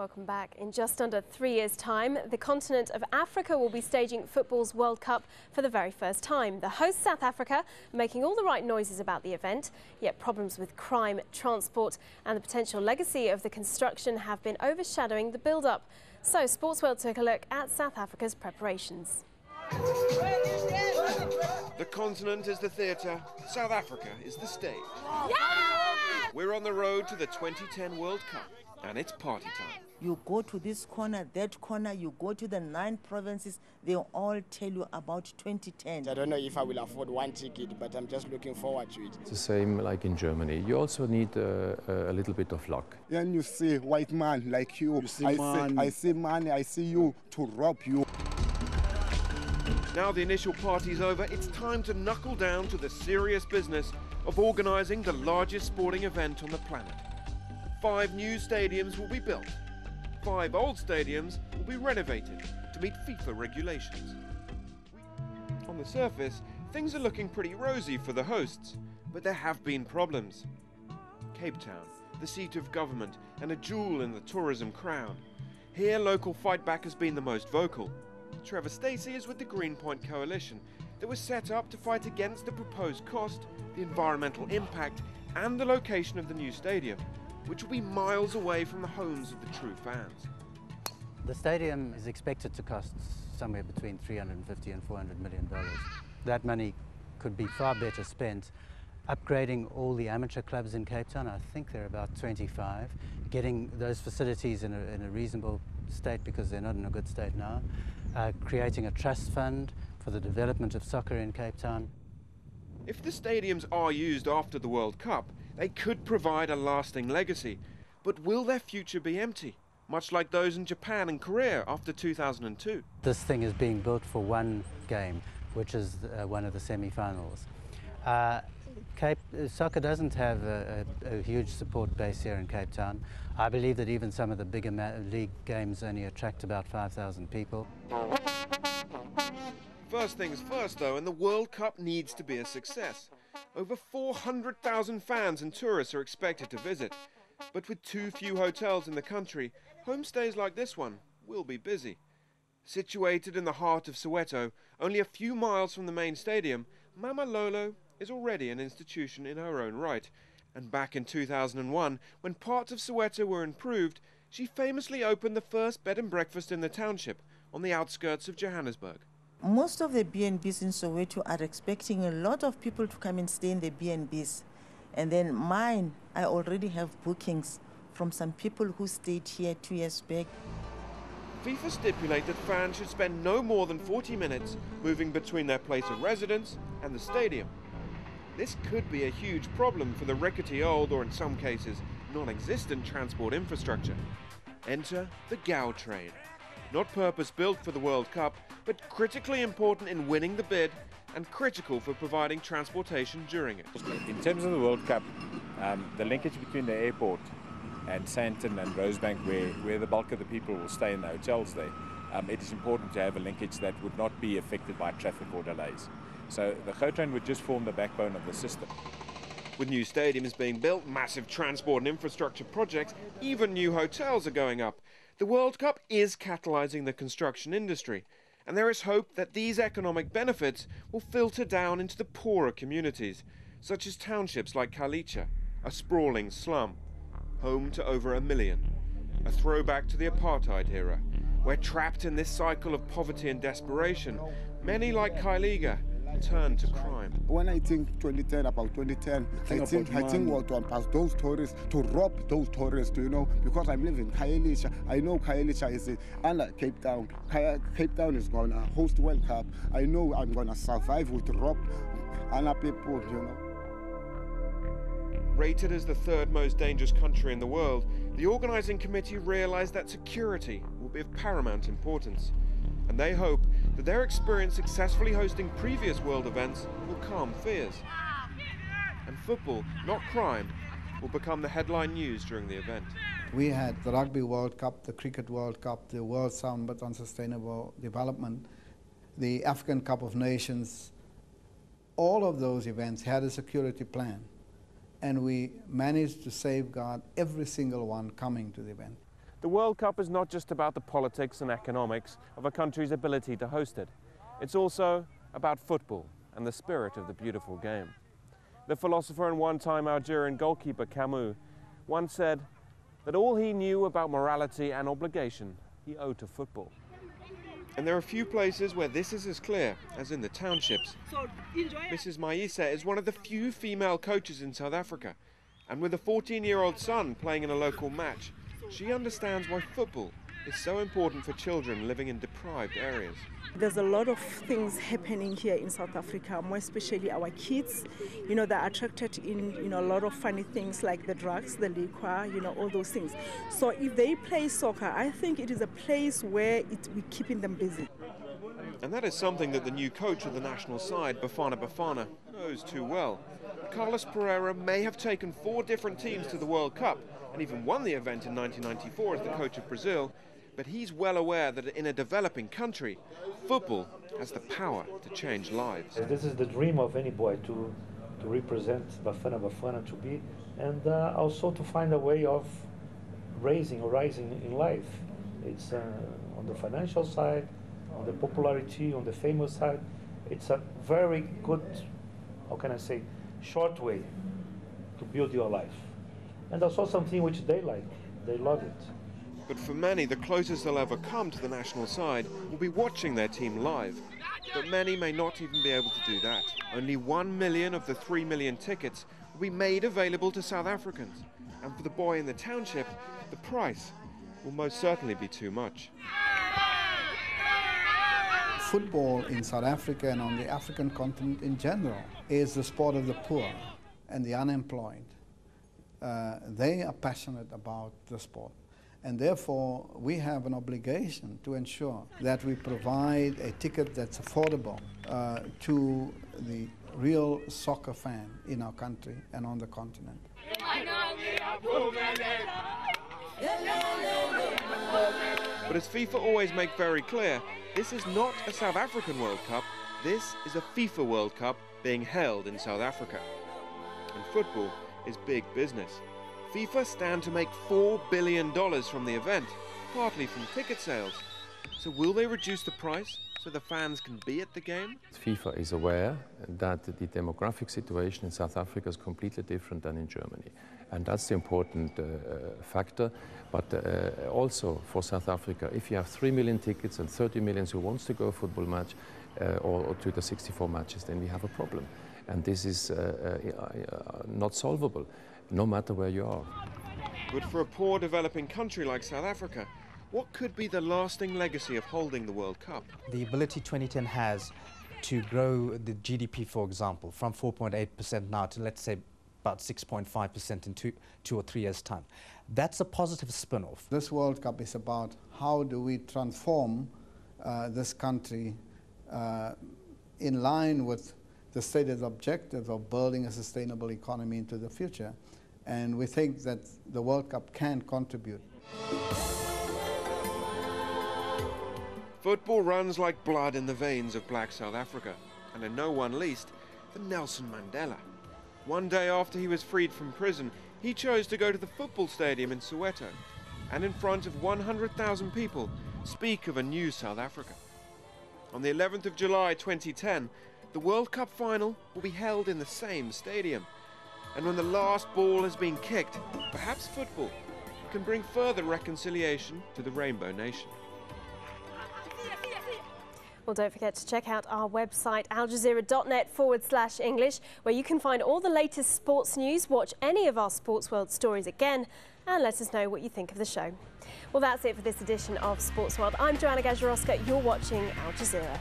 Welcome back. In just under 3 years' time, the continent of Africa will be staging football's World Cup for the very first time. The host South Africa making all the right noises about the event, yet problems with crime, transport and the potential legacy of the construction have been overshadowing the build-up. So Sportsworld took a look at South Africa's preparations. The continent is the theatre, South Africa is the stage. Yeah! We're on the road to the 2010 World Cup, and it's party time. You go to this corner, that corner, you go to the 9 provinces, they'll all tell you about 2010. I don't know if I will afford one ticket, but I'm just looking forward to it. It's the same like in Germany. You also need a little bit of luck. Then you see white man like you. I see money, I see you to rob you. Now the initial party's over, it's time to knuckle down to the serious business of organising the largest sporting event on the planet. 5 new stadiums will be built. 5 old stadiums will be renovated to meet FIFA regulations. On the surface, things are looking pretty rosy for the hosts, but there have been problems. Cape Town, the seat of government and a jewel in the tourism crown. Here, local fightback has been the most vocal. TREVOR STACEY is with the GREENPOINT coalition that was set up to fight against the proposed cost, the environmental impact and the location of the new stadium, which will be miles away from the homes of the true fans. The stadium is expected to cost somewhere between $350 and $400 million. That money could be far better spent upgrading all the amateur clubs in Cape Town. I think there are about 25, getting those facilities in a reasonable state because they're not in a good state now, creating a trust fund for the development of soccer in Cape Town. If the stadiums are used after the World Cup, they could provide a lasting legacy. But will their future be empty, much like those in Japan and Korea after 2002? This thing is being built for one game, which is one of the semi-finals. Soccer doesn't have a huge support base here in Cape Town. I believe that even some of the bigger league games only attract about 5,000 people. First things first though, and the World Cup needs to be a success. Over 400,000 fans and tourists are expected to visit. But with too few hotels in the country, homestays like this one will be busy. Situated in the heart of Soweto, only a few miles from the main stadium, Mama Lolo is already an institution in her own right. And back in 2001, when parts of Soweto were improved, she famously opened the first bed and breakfast in the township on the outskirts of Johannesburg. Most of the B&Bs in Soweto are expecting a lot of people to come and stay in the B&Bs. And then mine, I already have bookings from some people who stayed here 2 years back. FIFA stipulate that fans should spend no more than 40 minutes moving between their place of residence and the stadium. This could be a huge problem for the rickety old, or in some cases, non-existent transport infrastructure. Enter the GOW train. Not purpose-built for the World Cup, but critically important in winning the bid and critical for providing transportation during it. In terms of the World Cup, the linkage between the airport and Sandton and Rosebank, where the bulk of the people will stay in the hotels there, it is important to have a linkage that would not be affected by traffic or delays. So the GO train would just form the backbone of the system. With new stadiums being built, massive transport and infrastructure projects, even new hotels are going up. The World Cup is catalysing the construction industry, and there is hope that these economic benefits will filter down into the poorer communities, such as townships like Khayelitsha, a sprawling slum, home to over 1 million, a throwback to the apartheid era, where trapped in this cycle of poverty and desperation, many like Khayelitsha turn to crime. When I think 2010, about 2010, I think what to pass those tourists, to rob those tourists, you know, because I'm living in Khayelitsha. I know Khayelitsha is under Cape Town. Cape Town is going to host World Cup. I know I'm going to survive with rob other people, you know. Rated as the 3rd most dangerous country in the world, the organising committee realised that security will be of paramount importance. And they hope that their experience successfully hosting previous world events will calm fears. And football, not crime, will become the headline news during the event. We had the Rugby World Cup, the Cricket World Cup, the World Summit on Sustainable Development, the African Cup of Nations. All of those events had a security plan, and we managed to safeguard every single one coming to the event. The World Cup is not just about the politics and economics of a country's ability to host it. It's also about football and the spirit of the beautiful game. The philosopher and one-time Algerian goalkeeper Camus once said that all he knew about morality and obligation he owed to football. And there are few places where this is as clear as in the townships. Mrs. MAYAISE is one of the few female coaches in South Africa, and with a 14-year-old son playing in a local match, she understands why football is so important for children living in deprived areas. There's a lot of things happening here in South Africa, more especially our kids. You know, they're attracted in, a lot of funny things like the drugs, the liquor, all those things. So if they play soccer, I think it is a place where we're keeping them busy. And that is something that the new coach of the national side, Bafana, knows too well. Carlos Parreira may have taken 4 different teams to the World Cup and even won the event in 1994 as the coach of Brazil, but he's well aware that in a developing country, football has the power to change lives. This is the dream of any boy, to represent Bafana to be, and also to find a way of rising in life. It's on the financial side, on the popularity, on the famous side. It's a very good, how can I say, short way to build your life. And also something which they like, they love it. But for many, the closest they'll ever come to the national side will be watching their team live. But many may not even be able to do that. Only 1 million of the 3 million tickets will be made available to South Africans. And for the boy in the township, the price will most certainly be too much. Football in South Africa and on the African continent in general is the sport of the poor and the unemployed. They are passionate about the sport. And therefore, we have an obligation to ensure that we provide a ticket that's affordable to the real soccer fan in our country and on the continent. But as FIFA always make very clear, this is not a South African World Cup, this is a FIFA World Cup being held in South Africa. And football is big business. FIFA stand to make $4 billion from the event, partly from ticket sales. So will they reduce the price so the fans can be at the game? FIFA is aware that the demographic situation in South Africa is completely different than in Germany. And that's the important factor. But also for South Africa, if you have 3 million tickets and 30 million who wants to go football match or to the 64 matches, then we have a problem. And this is not solvable, no matter where you are. But for a poor developing country like South Africa, what could be the lasting legacy of holding the World Cup? The ability 2010 has to grow the GDP, for example, from 4.8% now to, let's say, about 6.5% in two or 3 years' time. That's a positive spin-off. This World Cup is about how do we transform this country in line with the stated objectives of building a sustainable economy into the future. And we think that the World Cup can contribute. Football runs like blood in the veins of black South Africa, and in no one least, the Nelson Mandela. One day after he was freed from prison, he chose to go to the football stadium in Soweto, and in front of 100,000 people, speak of a new South Africa. On the 11th of July 2010, the World Cup final will be held in the same stadium. And when the last ball has been kicked, perhaps football can bring further reconciliation to the Rainbow Nation. Well, don't forget to check out our website, aljazeera.net/English, where you can find all the latest sports news, watch any of our Sports World stories again, and let us know what you think of the show. Well, that's it for this edition of Sports World. I'm Joanna Gajarowska. You're watching Al Jazeera.